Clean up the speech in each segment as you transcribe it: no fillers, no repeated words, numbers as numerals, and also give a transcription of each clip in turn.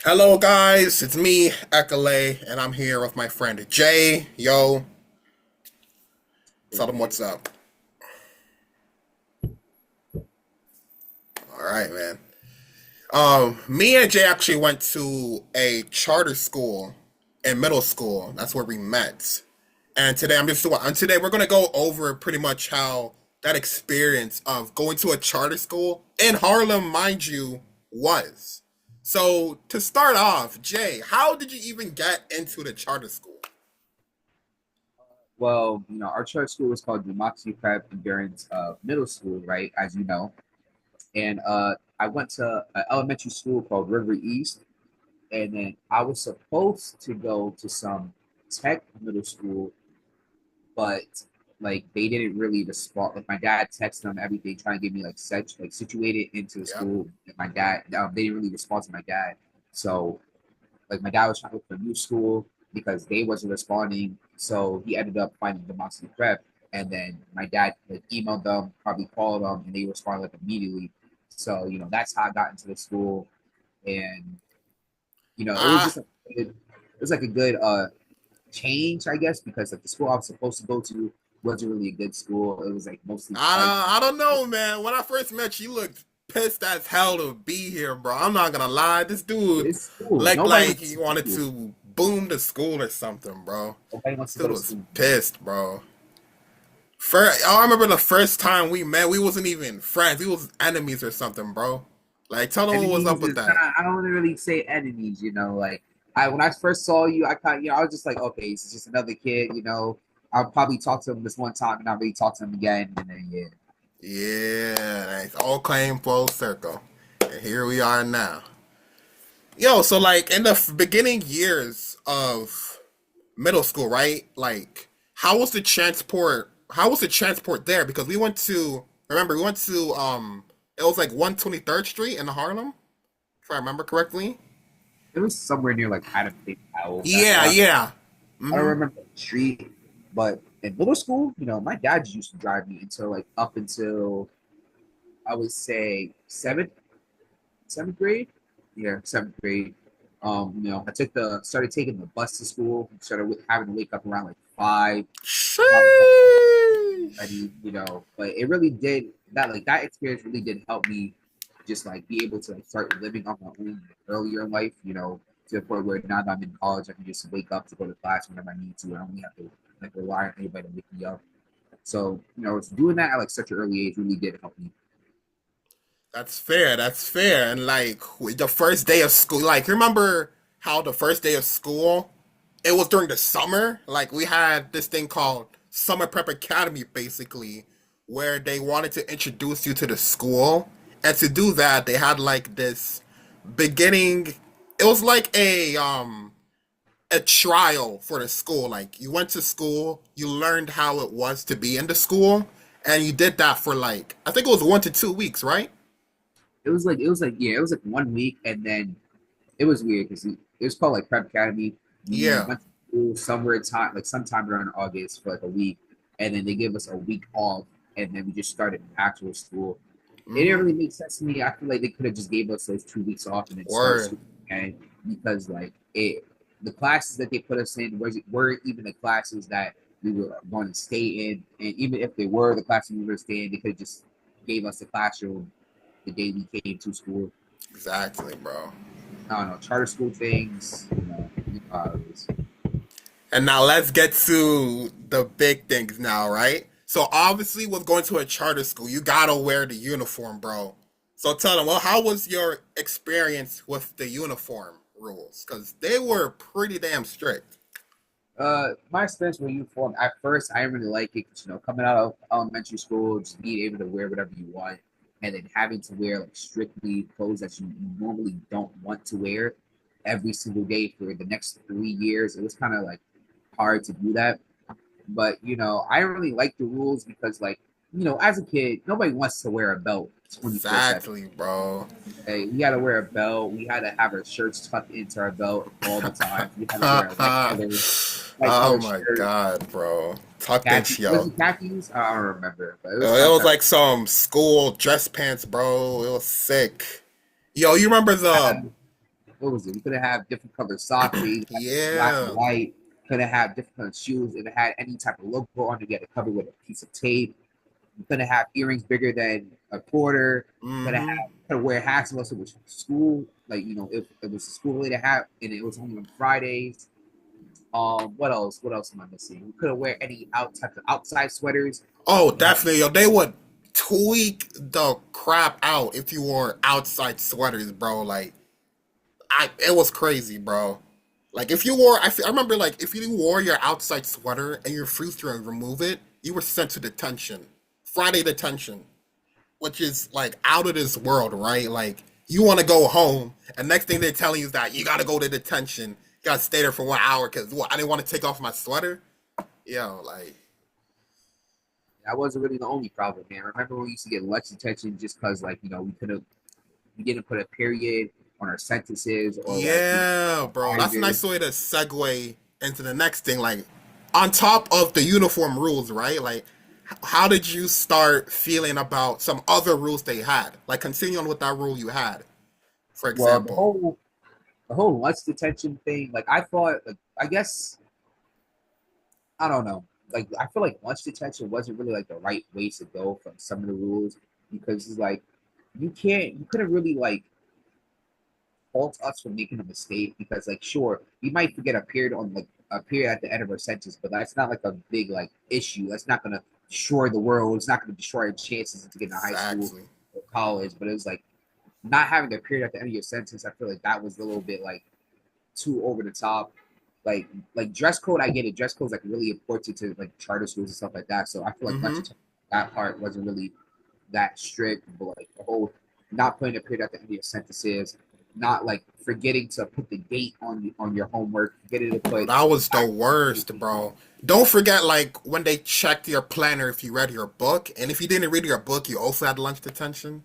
Hello, guys. It's me, Ekele, and I'm here with my friend Jay. Yo, tell them what's up. All right, man. Me and Jay actually went to a charter school in middle school. That's where we met. And today we're gonna go over pretty much how that experience of going to a charter school in Harlem, mind you, was. So to start off, Jay, how did you even get into the charter school? Well, our church school was called Democracy Prep Endurance Middle School, right? As you know. And I went to an elementary school called River East. And then I was supposed to go to some tech middle school, but like they didn't really respond. Like my dad texted them everything, trying to get me situated into the Yep. school. And my dad, they didn't really respond to my dad. So like my dad was trying to look for a new school because they wasn't responding. So he ended up finding Democracy Prep. And then my dad like emailed them, probably called them, and they responded like immediately. So, that's how I got into the school. And, it was I just it was like a good change, I guess, because like the school I was supposed to go to wasn't really a good school. It was like mostly like I don't know, man. When I first met you, you looked pissed as hell to be here, bro. I'm not gonna lie. This dude it's school. looked Nobody like went to he wanted school. to boom the school or something, bro. Nobody wants This to go dude to was school. pissed, bro. I remember the first time we met, we wasn't even friends. We was enemies or something, bro. Like, tell them what was up Enemies with is that. not. I don't really say enemies. Like I when I first saw you, I kind I was just like, okay, this is just another kid. I'll probably talk to him this one time and not really talk to him again, and then yeah. Yeah, it's all came full circle. And here we are now. Yo, so like in the beginning years of middle school, right? Like, how was the transport there? Because we went to it was like 123rd Street in Harlem, if I remember correctly. It was somewhere near like Adam St. Powell. That's Yeah, around. yeah. I don't Mm-hmm. remember the street, but in middle school, my dad used to drive me until like up until I would say seventh grade. Yeah, seventh grade. I started taking the bus to school. Started having to wake up around like 5. Sheesh. But it really did that experience really did help me just like be able to like start living on my own earlier in life, to the point where now that I'm in college, I can just wake up to go to class whenever I need to. I don't really have to like rely on anybody to wake me up. So, doing that at like such an early age really did help me. That's fair. That's fair. And like the first day of school, like remember how the first day of school, it was during the summer. Like we had this thing called Summer Prep Academy, basically, where they wanted to introduce you to the school, and to do that, they had like this beginning. It was like a trial for the school. Like you went to school, you learned how it was to be in the school, and you did that for like I think it was 1 to 2 weeks, right? It was like 1 week, and then it was weird because it was called like Prep Academy. We Yeah. went to school somewhere time like sometime around August for like a week, and then they gave us a week off, and then we just started actual school. It didn't Mm-hmm. really make sense to me. I feel like they could have just gave us those 2 weeks off and then start Word. school again because the classes that they put us in were even the classes that we were going to stay in, and even if they were the classes we were going to stay in, they could have just gave us the classroom the day we came to school. Exactly, bro. I don't know, charter school things, And now let's get to the big things now, right? So obviously with going to a charter school, you gotta wear the uniform, bro. So tell them, well, how was your experience with the uniform rules? Because they were pretty damn strict. My experience with uniform at first, I didn't really like it because coming out of elementary school, just being able to wear whatever you want, and then having to wear like strictly clothes that you normally don't want to wear every single day for the next 3 years. It was kind of like hard to do that. But I didn't really like the rules because like as a kid, nobody wants to wear a belt 24/7. Exactly, bro. Hey, we had to wear a belt. We had to have our shirts tucked into our belt all the time. We had to wear a light Oh color my shirt. god, bro. Tucked in, Khaki. Was yo. it khakis? I don't remember, but it was It some was type. like some school dress pants, bro. It was sick. Yo, you remember the Of, what was it? We couldn't have different colored socks. They either had black and Yeah. white. Couldn't have different colored shoes. If it had any type of logo on it, we had to cover it with a piece of tape. We couldn't have earrings bigger than a quarter. Mm-hmm. Couldn't wear hats unless it was school. Like if it was a school related hat and it was only on Fridays. What else? What else am I missing? We couldn't wear any types of outside sweaters. Oh, We had definitely. Yo, they would tweak the crap out if you wore outside sweaters, bro. Like, it was crazy, bro. Like, if you wore, I remember, like, if you wore your outside sweater and you refused to remove it, you were sent to detention. Friday detention, which is, like, out of this world, right? Like, you want to go home, and next thing they're telling you is that you got to go to detention. You got to stay there for 1 hour because, what, I didn't want to take off my sweater? Yo, like, that wasn't really the only problem, man. Remember when we used to get lunch detention just because, like, we didn't put a period on our sentences or like yeah, bro. That's a advisors. nice way to segue into the next thing. Like, on top of the uniform rules, right? Like, how did you start feeling about some other rules they had? Like, continuing with that rule you had, for Well, example. the whole lunch detention thing, like I thought, like I guess I don't know. Like I feel like lunch detention wasn't really like the right way to go from some of the rules because it's like you couldn't really like fault us for making a mistake because like sure we might forget a period at the end of our sentence, but that's not like a big like issue. That's not gonna destroy the world. It's not gonna destroy our chances to get into high school Exactly. or college. But it was like not having a period at the end of your sentence. I feel like that was a little bit like too over the top. Like dress code, I get it. Dress code is like really important to like charter schools and stuff like that. So I feel like Mm-hmm. that part wasn't really that strict. But like the whole not putting a period at the end of your sentences, not like forgetting to put the date on your homework, forgetting to Bro, put that was the the worst, bro. Don't forget, like, when they checked your planner if you read your book, and if you didn't read your book, you also had lunch detention.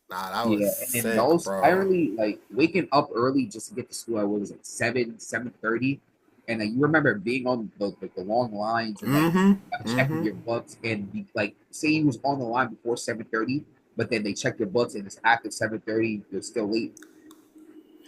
Nah, that was yeah, and then sick, those I bro. really like waking up early just to get to school. I was like 7:30, and like you remember being on the long lines and like Mm-hmm. checking Mm-hmm. your books and be, like say you was on the line before 7:30, but then they check your books and it's after 7:30. You're still late.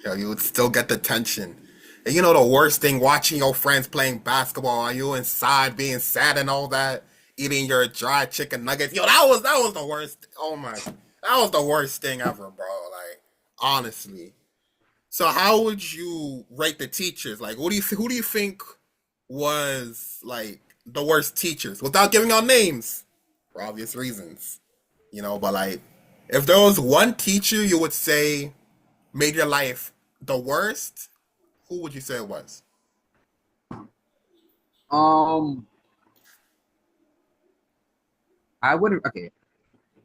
Yo, you would still get the tension. And you know the worst thing, watching your friends playing basketball and you inside being sad and all that, eating your dry chicken nuggets. Yo, that was the worst. Oh my, that was the worst thing ever, bro. Like, honestly. So how would you rate the teachers? Like, who do you think was like the worst teachers without giving out names for obvious reasons, But like, if there was one teacher you would say made your life the worst, who would you say it was? Um, I wouldn't. Okay,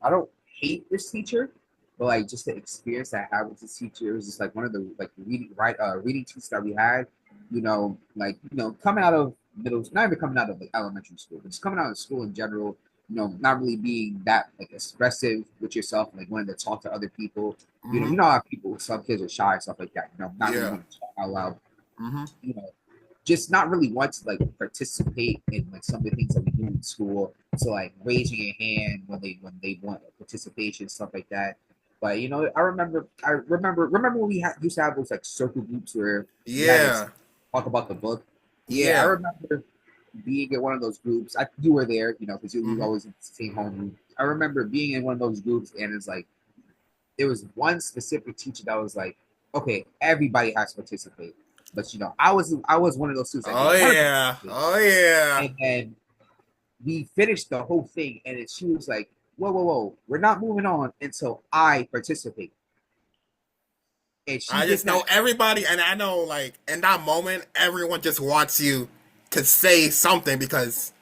I don't hate this teacher, but like just the experience I had with this teacher, it was just like one of the like reading teachers that we had. Coming out of not even coming out of like elementary school, but just coming out of school in general. Not really being that like expressive with yourself, like wanting to talk to other people. Mm-hmm. You know how people, some kids are shy and stuff like that. Not really Yeah. want to talk out loud. Mm-hmm. You know, just not really want to like participate in like some of the things that we do in school. So like raising your hand when they want participation, stuff like that. But I remember when we used to have those like circle groups where we had to Yeah. talk about the book. Yeah, I Yeah. remember being in one of those groups. You were there, because you were Mm-hmm. always in the same homeroom. I remember being in one of those groups, and it's like there was one specific teacher that was like, okay, everybody has to participate. But I was one of those students that Oh didn't want to yeah. participate. Oh yeah. And then we finished the whole thing, and she was like, "Whoa, whoa, whoa! We're not moving on until I participate." And she I did just know that. everybody, and I know like in that moment, everyone just wants you to say something because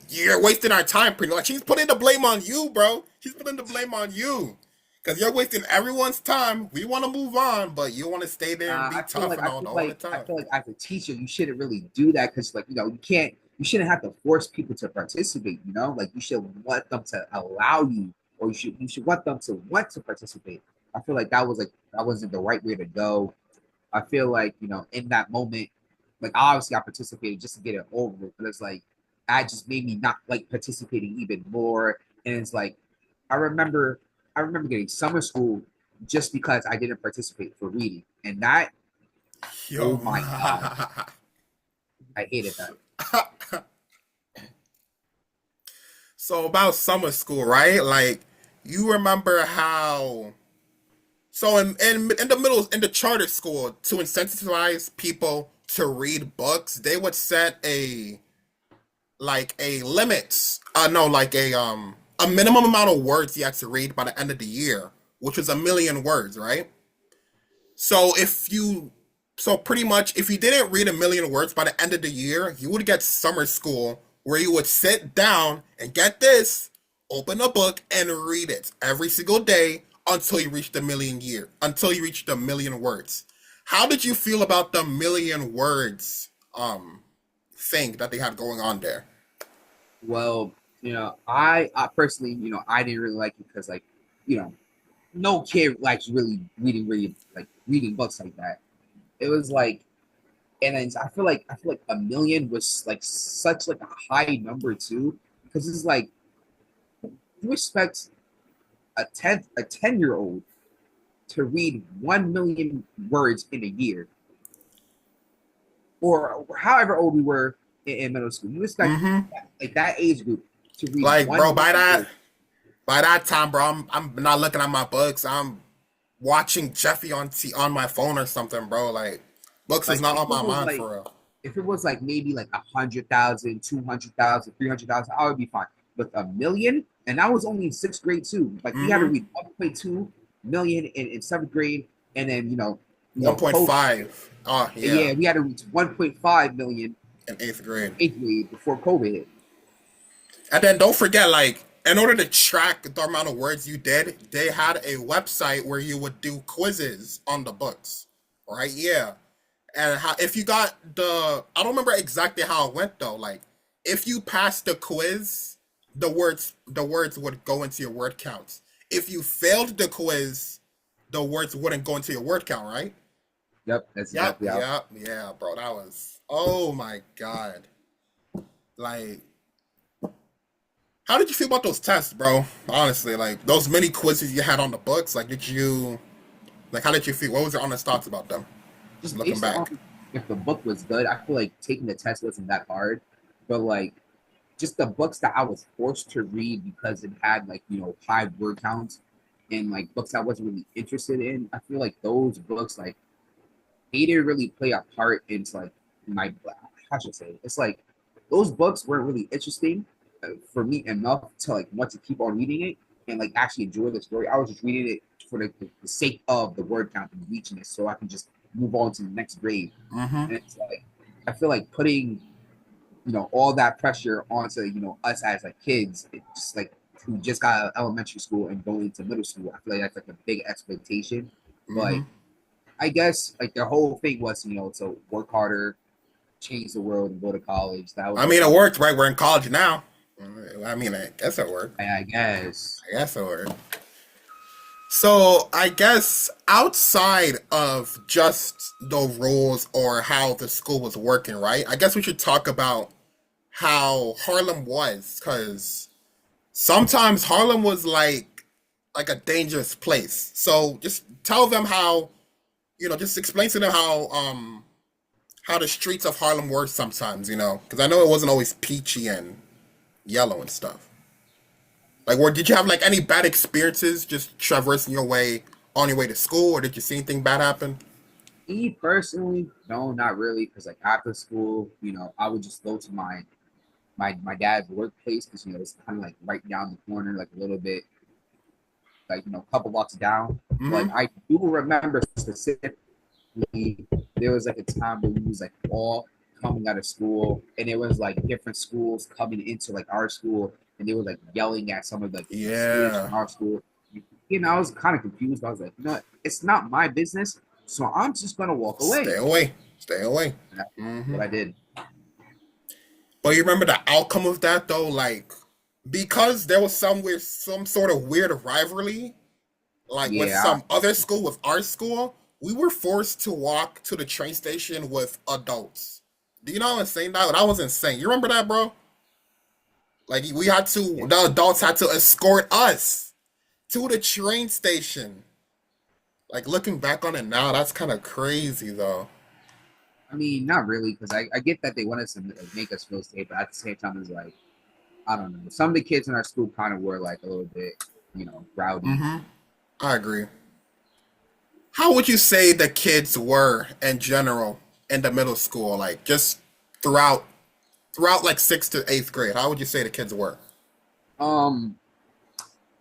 you're wasting our time. Pretty much, she's putting the blame on you, bro. She's putting the blame on you because you're wasting everyone's time. We want to move on, but you want to stay there and be I feel tough like and I all feel the whole like I time. feel like as a teacher, you shouldn't really do that because you shouldn't have to force people to participate. Like you should want them to allow you, or you should want them to want to participate. I feel like that wasn't the right way to go. I feel like in that moment, like obviously I participated just to get it over with, but it's like that just made me not like participating even more. And it's like I remember I remember getting summer school just because I didn't participate for reading. And that, oh Yo. my God, I hated that. So about summer school, right? Like you remember how so in the middle in the charter school to incentivize people to read books, they would set a limit. No, like a minimum amount of words you had to read by the end of the year, which was 1,000,000 words, right? So if you so pretty much if you didn't read 1,000,000 words by the end of the year, you would get summer school where you would sit down and get this, open a book and read it every single day until you reach the 1,000,000 words. How did you feel about the 1,000,000 words thing that they had going on there? Well, I personally, I didn't really like it because, like, you know, no kid likes really like reading books like that. It was like, and then I feel like 1,000,000 was like such like a high number too, because it's like you expect a 10-year old to read 1,000,000 words in a year, or however old we were in middle school. You expect Mm-hmm. like that age group to read Like, one bro, by million that words. by that time, bro, I'm not looking at my books. I'm watching Jeffy on my phone or something, bro. Like, books is Like not on my mind for real. if it was like maybe like 100,000, 200,000, 300,000, I would be fine. But 1,000,000, and I was only in sixth grade too. Like we had to Mm-hmm. read 1.2 million in seventh grade, and then One point COVID. five. Oh yeah, Yeah, we had to reach 1.5 million in eighth grade. eighth grade before COVID hit. And then don't forget, like, in order to track the amount of words you did, they had a website where you would do quizzes on the books, right? Yeah. And how if you got I don't remember exactly how it went though. Like, if you passed the quiz, the words would go into your word counts. If you failed the quiz, the words wouldn't go into your word count, right? Yep, that's Yep, exactly how. yep, yeah, bro. That was oh my god. Like, how did you feel about those tests, bro? Honestly, like those mini quizzes you had on the books. Like, how did you feel? What was your honest thoughts about them? Just Looking based back. on if the book was good, I feel like taking the test wasn't that hard. But like just the books that I was forced to read because it had like high word counts and like books I wasn't really interested in. I feel like those books like they didn't really play a part into like my how should I say it? It's like those books weren't really interesting for me enough to like want to keep on reading it and like actually enjoy the story. I was just reading it for the sake of the word count and reaching it so I can just move on to the next grade. Mm-hmm. And it's like I feel like putting all that pressure onto us as like kids, it just like who just got out of elementary school and going into middle school. I feel like that's like a big expectation. But Mm-hmm. like, I guess like the whole thing was to work harder, change the world, and go to college. That was I like mean, it worked, right? We're in college now. I mean, I guess it worked. I guess. I guess it worked. So I guess outside of just the rules or how the school was working, right? I guess we should talk about how Harlem was, because sometimes Harlem was like a dangerous place. So just tell them how, just explain to them how the streets of Harlem were sometimes, because I know it wasn't always peachy and yellow and stuff. Like, where did you have like any bad experiences just traversing your way on your way to school, or did you see anything bad happen? Me personally, no, not really, because like after school, I would just go to my dad's workplace because it's kind of like right down the corner, like a little bit, like a couple blocks down. But Mm-hmm. I do remember specifically there was like a time when we was like all coming out of school, and it was like different schools coming into like our school, and they were like yelling at some of like the students Yeah. from our school. I was kind of confused. I was like, it's not my business, so I'm just gonna walk Stay away. away. Stay away. And that's Mm-hmm. what I did. But you remember the outcome of that though, like because there was some sort of weird rivalry, like with Yeah, some other school with our school, we were forced to walk to the train station with adults. Do you know how insane that was insane. You remember that, bro? Like yeah. the adults had to escort us to the train station. Like looking back on it now, that's kind of crazy though. I mean, not really, because I get that they want us to like, make us feel safe, but at the same time, it's like I don't know. Some of the kids in our school kind of were like a little bit, rowdy. Mm-hmm. I agree. How would you say the kids were in general in the middle school? Like just throughout like sixth to eighth grade. How would you say the kids were? Um,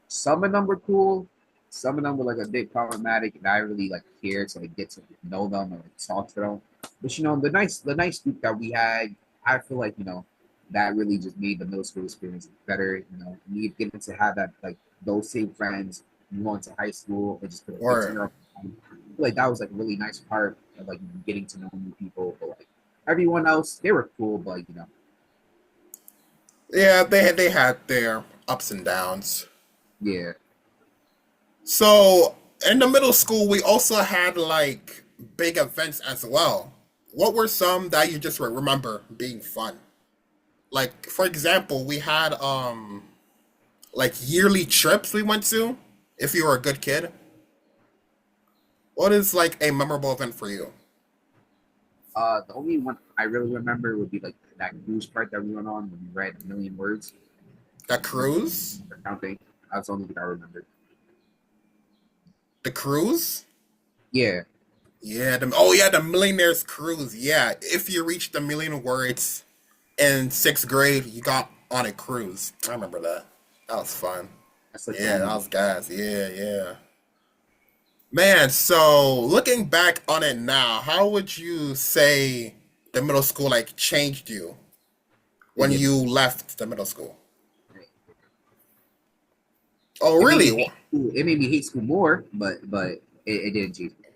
some of them were cool. Some of them were like a bit problematic, and I really like cared to like get to know them and like talk to them. But the nice group that we had, I feel like that really just made the middle school experience better. You getting to have that like those same friends you went to high school and just could get to Or know. I feel like that was like a really nice part of like getting to know new people. But like everyone else, they were cool, but yeah, they had their ups and downs. yeah. So in the middle school, we also had like big events as well. What were some that you just remember being fun? Like for example, we had like yearly trips we went to. If you were a good kid, what is like a memorable event for you? The only one I really remember would be like that cruise part that we went on when we read a million words. The cruise, Or counting. That's the only thing I remember. the cruise. Yeah, Yeah, oh yeah, the Millionaire's Cruise. Yeah, if you reached a million words in sixth grade, you got on a cruise. I remember that. That was fun. that's like the Yeah, only that one. was guys. Yeah, yeah. Man, so looking back on it now, how would you say the middle school like changed you It when did. you left the middle school? Oh, It made really? me hate school. It made me hate school more, but it didn't change me.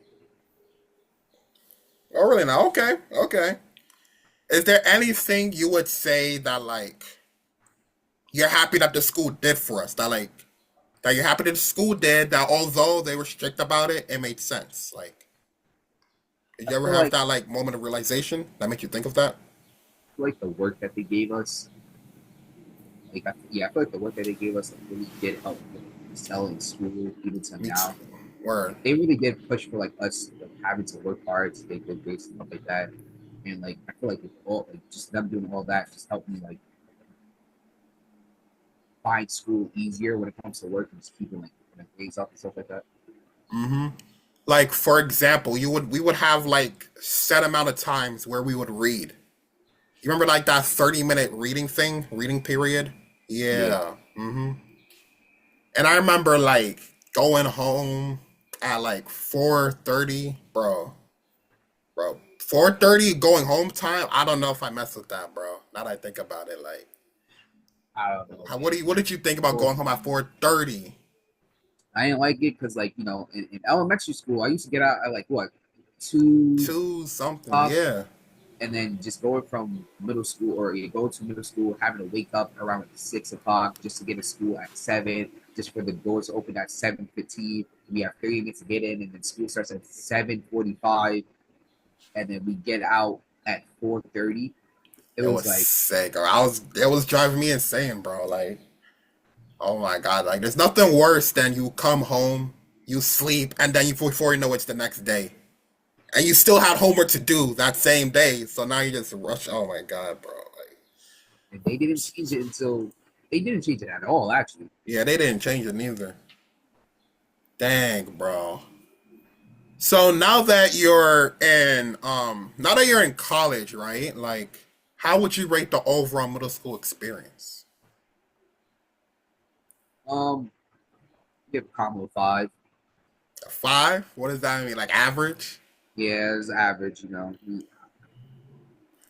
Oh, really? Now, okay, okay. Is there anything you would say that like you're happy that the school did for us? That you're happy that the school did that although they were strict about it, it made sense. Like, did I you ever feel have like that like moment of realization that made you think of that? the work that they gave us, I feel like the work that they gave us like, really did help excel in school even to Me too. now. Word. They really did push for like us like, having to work hard to get good grades and stuff like that. And like I feel like with all like just them doing all that just helped me like find school easier when it comes to work and just keeping like grades up and stuff like that. Mm-hmm. Like for example, we would have like set amount of times where we would read. You remember like that 30-minute reading thing, reading period? Yeah. Yeah. Mm-hmm. And I remember like going home at like 4:30, bro. 4:30 going home time. I don't know if I mess with that, bro. Now that I think about it, like, I don't know, man. what did you think about Well, going home at 4:30? I didn't like it because in elementary school I used to get out at like what 2 o'clock, Something, yeah. and then just going from middle school or you go to middle school having to wake up around like 6 o'clock just to get to school at 7, just for the doors to open at 7:15. We have 30 minutes to get in, and then school starts at 7:45, and then we get out at 4:30. It It was was like sick. It was driving me insane, bro. Like, oh my god, like there's nothing worse than you come home, you sleep, and then before you know it's the next day. And you still had homework to do that same day, so now you just rush. Oh my god, bro! Like, and they didn't change it at all actually. yeah, they didn't change it neither. Dang, bro. So now that you're in college, right? Like, how would you rate the overall middle school experience? Um, give combo 5. A five? What does that mean? Like average? Yeah, it's average.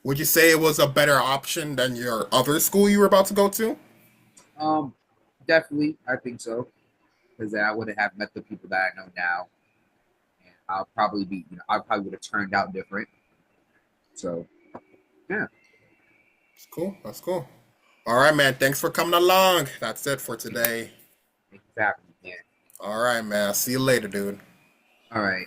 Would you say it was a better option than your other school you were about to go to? Um, definitely, I think so because then I wouldn't have met the people that I know now, and I probably would have turned out different. So yeah, It's cool. That's cool. All right, man. Thanks for coming along. That's it for today. exactly. Yeah. All right, man. See you later, dude. All right.